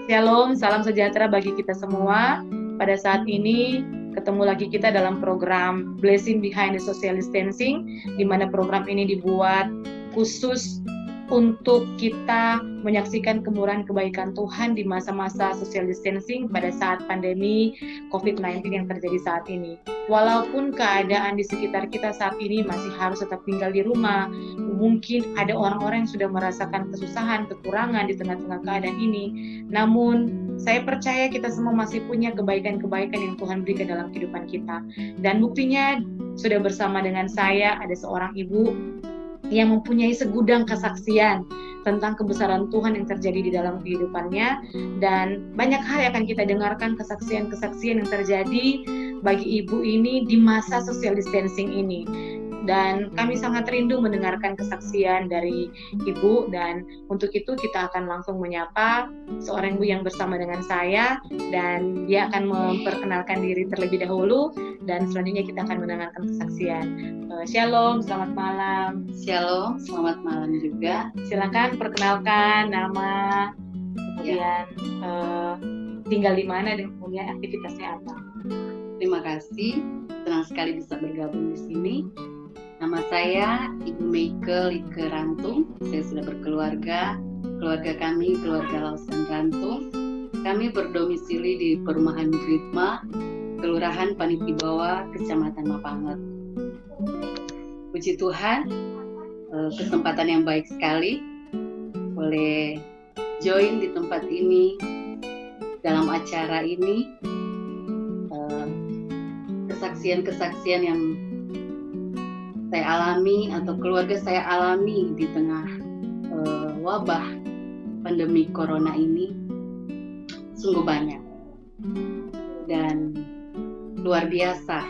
Shalom, salam sejahtera bagi kita semua. Pada saat ini ketemu lagi kita dalam program Blessing Behind the Social Distancing, di mana program ini dibuat khusus untuk kita menyaksikan kemurahan kebaikan Tuhan di masa-masa social distancing pada saat pandemi COVID-19 yang terjadi saat ini. Walaupun keadaan di sekitar kita saat ini masih harus tetap tinggal di rumah, mungkin ada orang-orang yang sudah merasakan kesusahan, kekurangan di tengah-tengah keadaan ini. Namun, saya percaya kita semua masih punya kebaikan-kebaikan yang Tuhan berikan dalam kehidupan kita. Dan buktinya, sudah bersama dengan saya ada seorang ibu yang mempunyai segudang kesaksian tentang kebesaran Tuhan yang terjadi di dalam kehidupannya, dan banyak hal yang akan kita dengarkan, kesaksian-kesaksian yang terjadi bagi ibu ini di masa social distancing ini. Dan kami sangat rindu mendengarkan kesaksian dari ibu, dan untuk itu kita akan langsung menyapa seorang ibu yang bersama dengan saya, dan dia akan memperkenalkan diri terlebih dahulu, dan selanjutnya kita akan mendengarkan kesaksian. Shalom, selamat malam. Shalom, selamat malam juga. Silakan perkenalkan nama, kemudian tinggal di mana, dan kemudian aktivitasnya apa. Terima kasih, senang sekali bisa bergabung di sini. Nama saya Ibu Meike Like Rantung. Saya sudah berkeluarga. Keluarga kami keluarga Lausan Rantung. Kami berdomisili di Perumahan Ritma, Kelurahan Panitibawa, Kecamatan Mapanget. Puji Tuhan, kesempatan yang baik sekali boleh join di tempat ini, dalam acara ini. Kesaksian-kesaksian yang saya alami atau keluarga saya alami di tengah wabah pandemi corona ini sungguh banyak dan luar biasa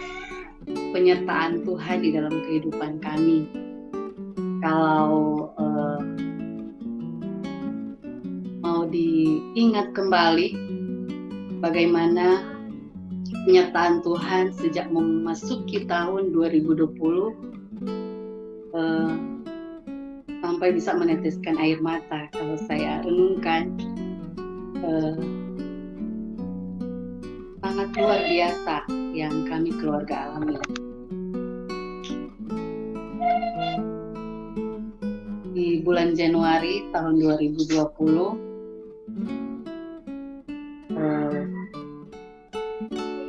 penyertaan Tuhan di dalam kehidupan kami. Kalau mau diingat kembali bagaimana penyertaan Tuhan sejak memasuki tahun 2020, sampai bisa meneteskan air mata kalau saya renungkan. Sangat luar biasa yang kami keluarga alami. Di bulan Januari tahun 2020,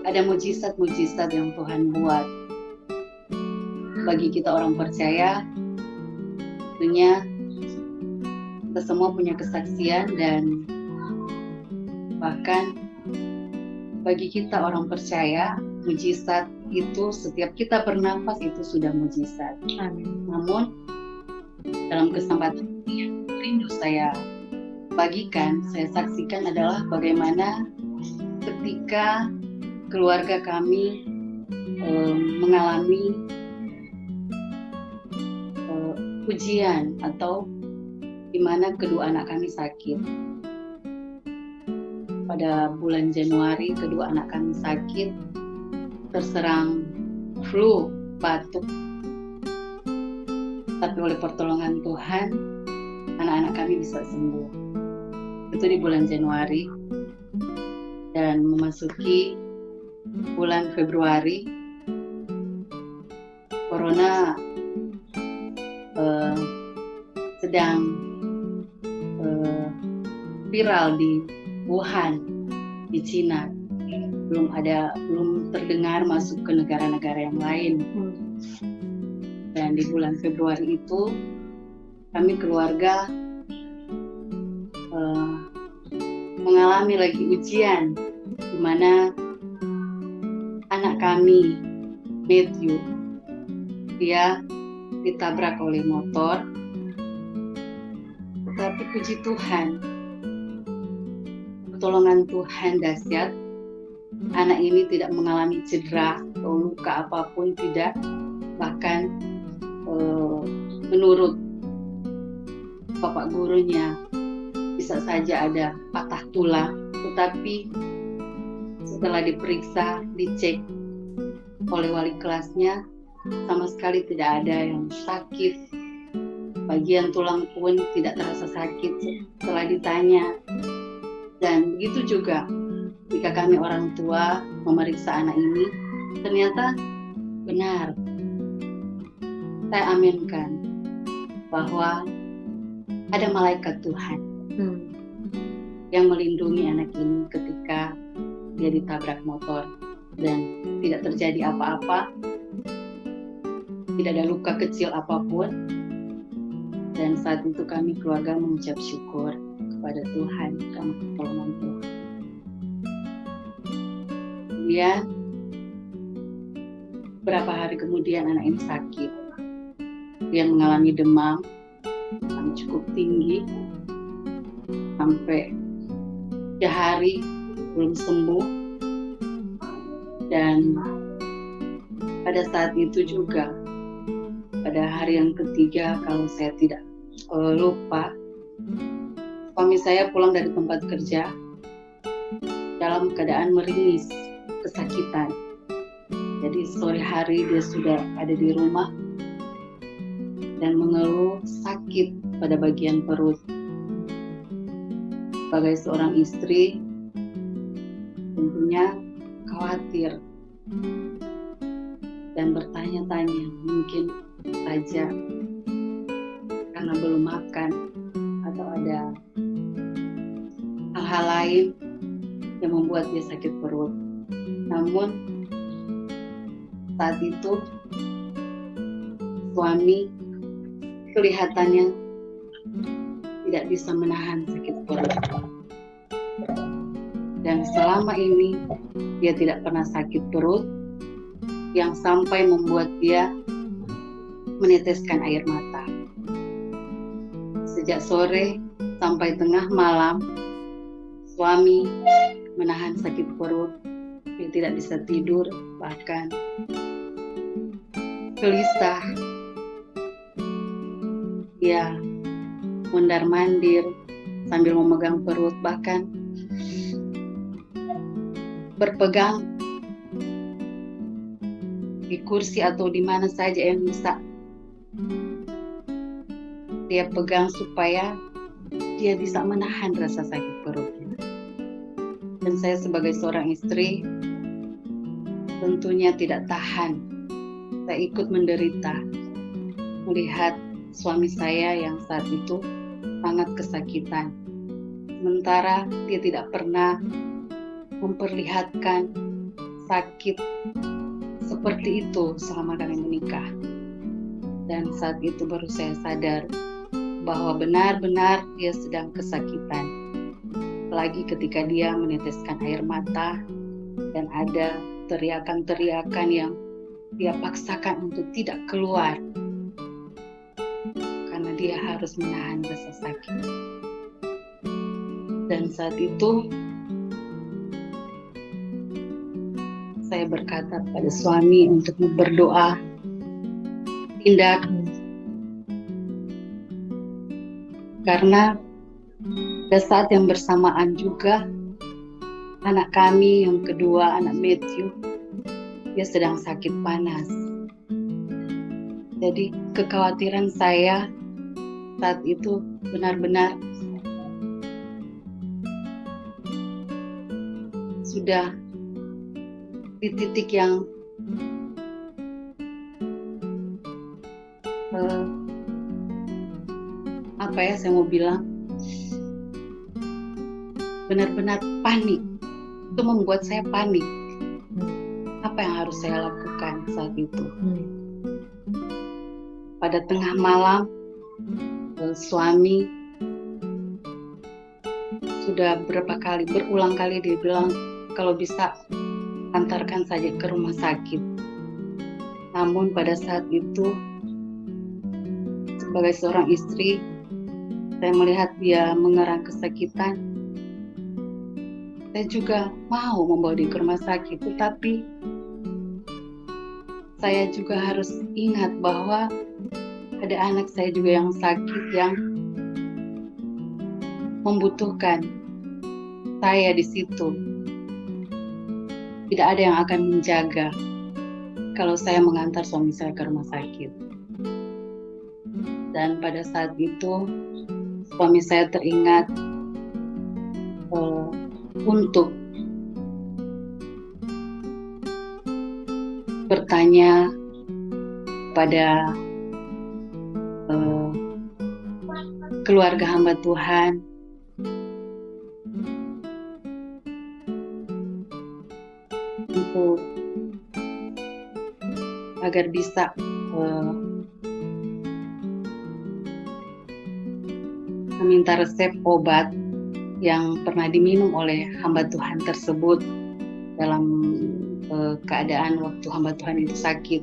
ada mujizat-mujizat yang Tuhan buat bagi kita orang percaya. Tentunya kita semua punya kesaksian, dan bahkan bagi kita orang percaya, mujizat itu setiap kita bernafas itu sudah mujizat. Amin. Namun dalam kesempatan ini yang rindu saya bagikan, saya saksikan adalah bagaimana ketika keluarga kami mengalami ujian, atau di mana kedua anak kami sakit. Pada bulan Januari kedua anak kami sakit, terserang flu, batuk. Tapi oleh pertolongan Tuhan, anak-anak kami bisa sembuh. Itu di bulan Januari. Dan memasuki bulan Februari, corona sedang viral di Wuhan, di Cina. Belum terdengar masuk ke negara-negara yang lain. Dan di bulan Februari itu kami keluarga mengalami lagi ujian, di mana anak kami Matthew, dia ditabrak oleh motor. Tetapi puji Tuhan, pertolongan Tuhan dahsyat. Anak ini tidak mengalami cedera atau luka apapun, tidak. Bahkan menurut bapak gurunya bisa saja ada patah tulang, tetapi setelah diperiksa, dicek oleh wali kelasnya, sama sekali tidak ada yang sakit bagian tulang pun tidak terasa sakit setelah ditanya. Dan begitu juga jika kami orang tua memeriksa anak ini, ternyata benar. Saya aminkan bahwa ada malaikat Tuhan yang melindungi anak ini ketika dia ditabrak motor dan tidak terjadi apa-apa, tidak ada luka kecil apapun. Dan saat itu kami keluarga mengucap syukur kepada Tuhan karena pertolongan Tuhan. Kemudian beberapa hari kemudian anak ini sakit. Dia mengalami demam yang cukup tinggi sampai 3 hari belum sembuh. Dan pada saat itu juga, pada hari yang ketiga kalau saya tidak lupa, suami saya pulang dari tempat kerja dalam keadaan meringis, kesakitan. Jadi sore hari dia sudah ada di rumah dan mengeluh sakit pada bagian perut. Sebagai seorang istri, tentunya khawatir dan bertanya-tanya, mungkin saja karena belum makan atau ada hal-hal lain yang membuat dia sakit perut. Namun saat itu suami kelihatannya tidak bisa menahan sakit perut. Dan selama ini dia tidak pernah sakit perut yang sampai membuat dia meneteskan air mata. Sejak sore sampai tengah malam, suami menahan sakit perut, dia tidak bisa tidur, bahkan gelisah. Dia mondar-mandir sambil memegang perut, bahkan berpegang di kursi atau di mana saja yang bisa dia pegang supaya dia bisa menahan rasa sakit perutnya. Dan saya sebagai seorang istri tentunya tidak tahan. Saya ikut menderita melihat suami saya yang saat itu sangat kesakitan. Sementara dia tidak pernah memperlihatkan sakit seperti itu selama kami menikah. Dan saat itu baru saya sadar bahwa benar-benar dia sedang kesakitan. Apalagi ketika dia meneteskan air mata dan ada teriakan-teriakan yang dia paksakan untuk tidak keluar karena dia harus menahan rasa sakit. Dan saat itu saya berkata pada suami untuk berdoa tindak, karena pada saat yang bersamaan juga anak kami yang kedua, anak Matthew, dia sedang sakit panas. Jadi kekhawatiran saya saat itu benar-benar sudah di titik yang saya mau bilang benar-benar panik. Itu membuat saya panik. Apa yang harus saya lakukan saat itu? Pada tengah malam, suami sudah berulang kali dia bilang kalau bisa antarkan saja ke rumah sakit. Namun pada saat itu sebagai seorang istri, saya melihat dia mengerang kesakitan. Saya juga mau membawa dia ke rumah sakit, tetapi saya juga harus ingat bahwa ada anak saya juga yang sakit, yang membutuhkan saya di situ. Tidak ada yang akan menjaga kalau saya mengantar suami saya ke rumah sakit. Dan pada saat itu suami saya teringat untuk bertanya pada keluarga hamba Tuhan untuk agar bisa meminta resep obat yang pernah diminum oleh hamba Tuhan tersebut dalam keadaan waktu hamba Tuhan itu sakit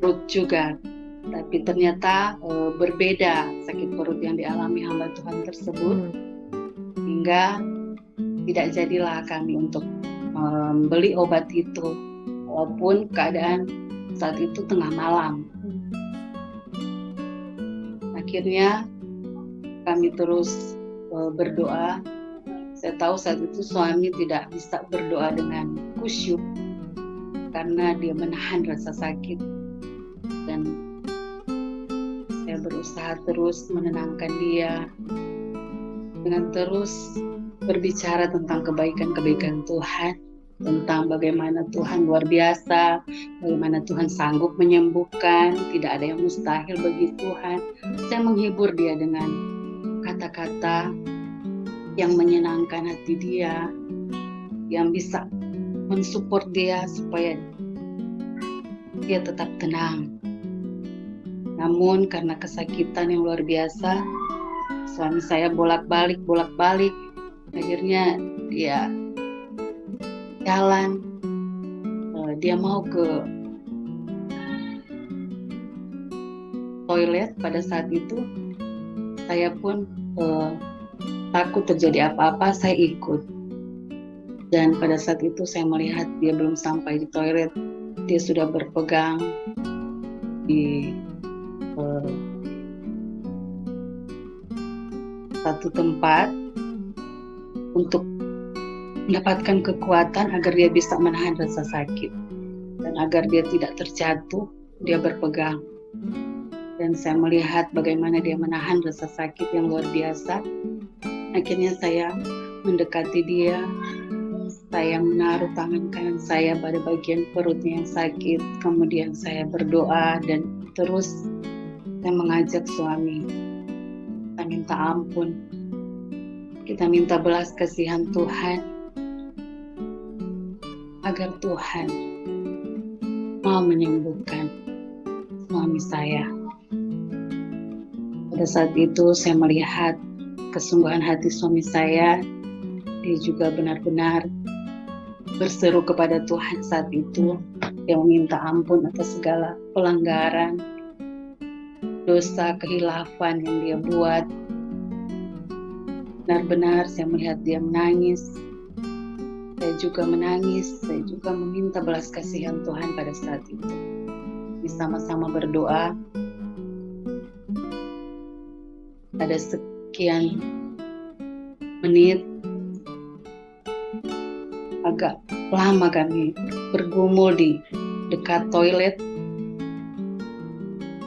perut juga. Tapi ternyata berbeda sakit perut yang dialami hamba Tuhan tersebut, hingga tidak jadilah kami untuk membeli obat itu, walaupun keadaan saat itu tengah malam. Akhirnya kami terus berdoa. Saya tahu saat itu suami tidak bisa berdoa dengan khusyuk karena dia menahan rasa sakit, dan saya berusaha terus menenangkan dia dengan terus berbicara tentang kebaikan-kebaikan Tuhan, tentang bagaimana Tuhan luar biasa, bagaimana Tuhan sanggup menyembuhkan, tidak ada yang mustahil bagi Tuhan. Saya menghibur dia dengan kata-kata yang menyenangkan hati dia, yang bisa mensupport dia supaya dia tetap tenang. Namun karena kesakitan yang luar biasa, suami saya bolak-balik, akhirnya dia jalan, dia mau ke toilet. Pada saat itu saya pun takut terjadi apa-apa, saya ikut. Dan pada saat itu saya melihat dia belum sampai di toilet, dia sudah berpegang di satu tempat untuk mendapatkan kekuatan agar dia bisa menahan rasa sakit dan agar dia tidak terjatuh. Dia berpegang, dan saya melihat bagaimana dia menahan rasa sakit yang luar biasa. Akhirnya saya mendekati dia, saya menaruh tangan kanan saya pada bagian perutnya yang sakit, kemudian saya berdoa dan terus saya mengajak suami, kita minta ampun, kita minta belas kasihan Tuhan, agar Tuhan mau menyembuhkan suami saya. Pada saat itu saya melihat kesungguhan hati suami saya. Dia juga benar-benar berseru kepada Tuhan saat itu. Dia meminta ampun atas segala pelanggaran, dosa, kehilafan yang dia buat. Benar-benar saya melihat dia menangis. Saya juga menangis. Saya juga meminta belas kasihan Tuhan pada saat itu. Bersama-sama berdoa. Ada sekian menit, agak lama kami bergumul di dekat toilet,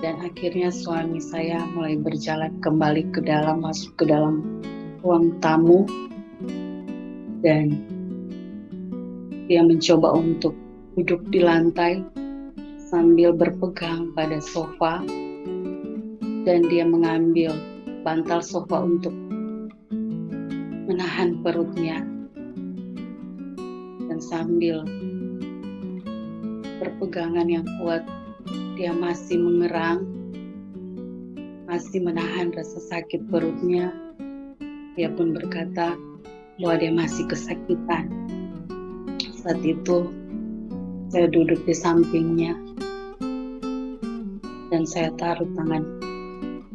dan akhirnya suami saya mulai berjalan kembali ke dalam, masuk ke dalam ruang tamu, dan dia mencoba untuk duduk di lantai sambil berpegang pada sofa, dan dia mengambil bantal sofa untuk menahan perutnya, dan sambil berpegangan yang kuat dia masih mengerang, masih menahan rasa sakit perutnya. Dia pun berkata bahwa dia masih kesakitan. Saat itu saya duduk di sampingnya dan saya taruh tangan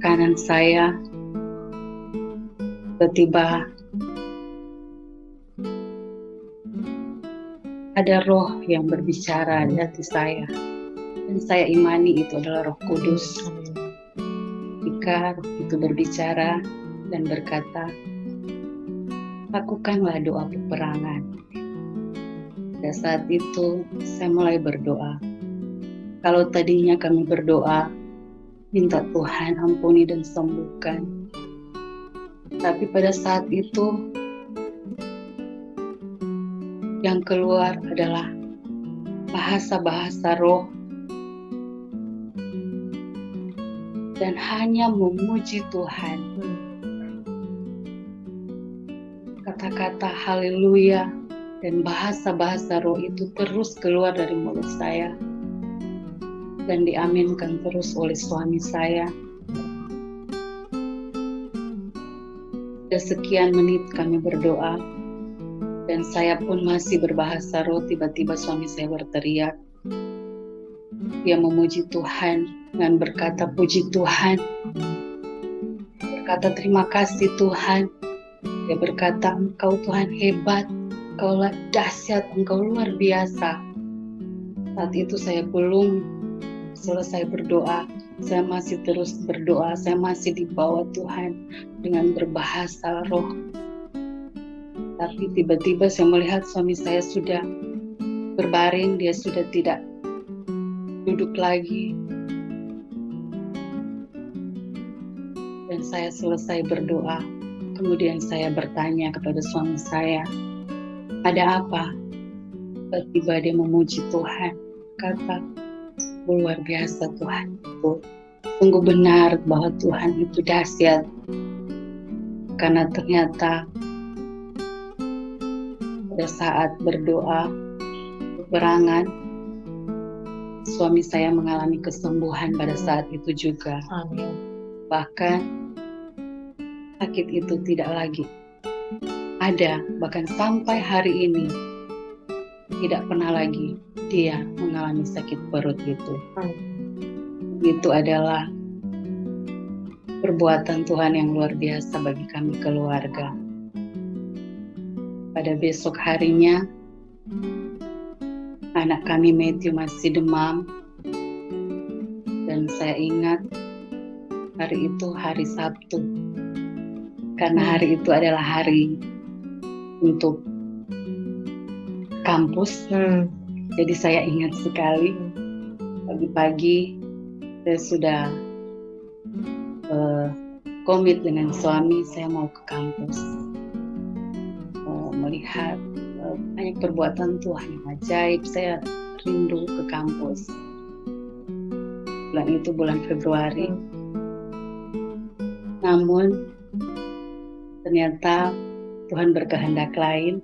kanan saya. Tiba-tiba ada roh yang berbicara di hati saya, dan saya imani itu adalah Roh Kudus. Ketika roh itu berbicara dan berkata, lakukanlah doa peperangan. Pada saat itu saya mulai berdoa. Kalau tadinya kami berdoa minta Tuhan ampuni dan sembuhkan. Tapi pada saat itu yang keluar adalah bahasa-bahasa roh dan hanya memuji Tuhan. Kata-kata haleluya dan bahasa-bahasa roh itu terus keluar dari mulut saya dan diaminkan terus oleh suami saya. Sudah sekian menit kami berdoa dan saya pun masih berbahasa roh. Tiba-tiba suami saya berteriak. Dia memuji Tuhan dan berkata, puji Tuhan, berkata terima kasih Tuhan. Dia berkata, engkau Tuhan hebat, engkau dahsyat, engkau luar biasa. Saat itu saya belum selesai berdoa, saya masih terus berdoa, saya masih dibawa Tuhan dengan berbahasa roh. Tapi tiba-tiba saya melihat suami saya sudah berbaring, dia sudah tidak duduk lagi. Dan saya selesai berdoa, kemudian saya bertanya kepada suami saya, ada apa? Tiba-tiba dia memuji Tuhan, kata, luar biasa Tuhan itu. Sungguh benar bahwa Tuhan itu dahsyat. Karena ternyata pada saat berdoa peperangan, suami saya mengalami kesembuhan pada saat itu juga. Amin. Bahkan sakit itu tidak lagi ada, bahkan sampai hari ini tidak pernah lagi dia mengalami sakit perut itu. Itu adalah perbuatan Tuhan yang luar biasa bagi kami keluarga. Pada besok harinya, anak kami Matthew masih demam. Dan saya ingat hari itu hari Sabtu. Karena hari itu adalah hari untuk kampus. Jadi saya ingat sekali pagi-pagi saya sudah komit dengan suami, saya mau ke kampus melihat banyak perbuatan Tuhan yang ajaib. Saya rindu ke kampus. Bulan itu bulan Februari. Namun ternyata Tuhan berkehendak lain,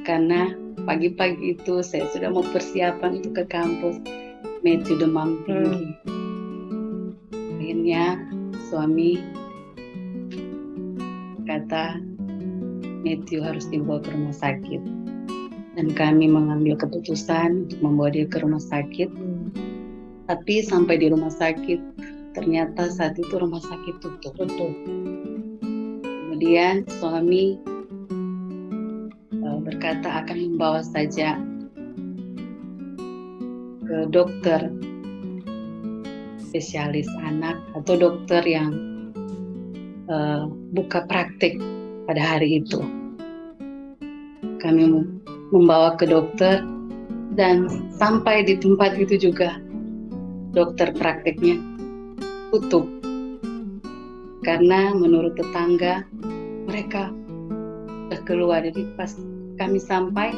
karena pagi-pagi itu saya sudah mau persiapan untuk ke kampus. Matthew demam tinggi. Akhirnya suami kata Matthew harus dibawa ke rumah sakit. Dan kami mengambil keputusan untuk membawa dia ke rumah sakit. Tapi sampai di rumah sakit, ternyata saat itu rumah sakit tutup. Kemudian suami berkata akan membawa saja ke dokter spesialis anak atau dokter yang buka praktik pada hari itu. Kami membawa ke dokter dan sampai di tempat itu juga dokter praktiknya tutup. Karena menurut tetangga mereka sudah keluar. Jadi pas kami sampai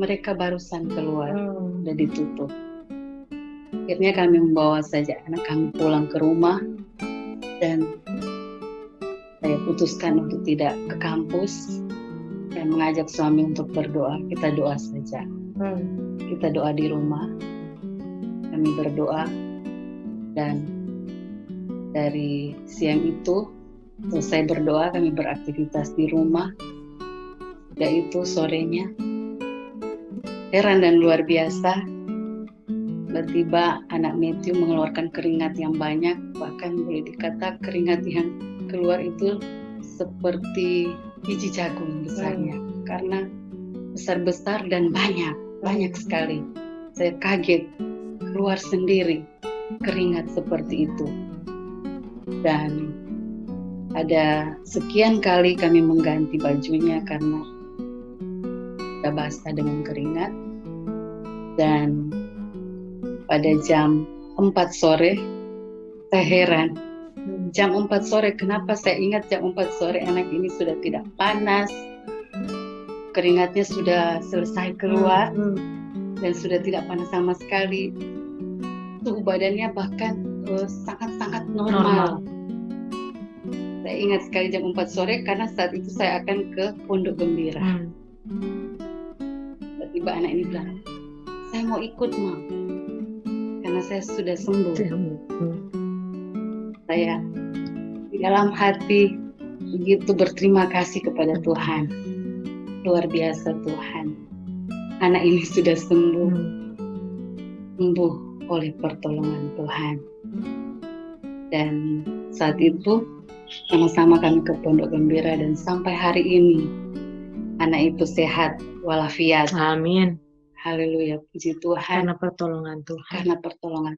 mereka barusan keluar, sudah ditutup. Akhirnya kami membawa saja anak kami pulang ke rumah dan saya putuskan untuk tidak ke kampus dan mengajak suami untuk berdoa. Kita doa saja. Kita doa di rumah. Kami berdoa dan dari siang itu selesai berdoa kami beraktivitas di rumah. Yaitu sorenya heran dan luar biasa, tiba-tiba anak Matthew mengeluarkan keringat yang banyak, bahkan boleh dikata keringat yang keluar itu seperti biji jagung besarnya, karena besar-besar dan banyak sekali. Saya kaget, keluar sendiri keringat seperti itu. Dan ada sekian kali kami mengganti bajunya karena sudah basah dengan keringat. Dan pada jam 4 sore Saya heran, jam 4 sore, kenapa saya ingat jam 4 sore anak ini sudah tidak panas, keringatnya sudah selesai keluar, dan sudah tidak panas sama sekali. Suhu badannya bahkan sangat-sangat normal. Saya ingat sekali jam 4 sore karena saat itu saya akan ke Pondok Gembira. Tiba-tiba anak ini bilang, saya mau ikut, Mam, karena saya sudah sembuh. Saya di dalam hati begitu berterima kasih kepada Tuhan. Luar biasa Tuhan. Anak ini sudah sembuh oleh pertolongan Tuhan. Dan saat itu sama-sama kami ke Pondok Gembira, dan sampai hari ini anak itu sehat walafiat. Amin. Haleluya, puji Tuhan. Karena pertolongan Tuhan. Karena pertolongan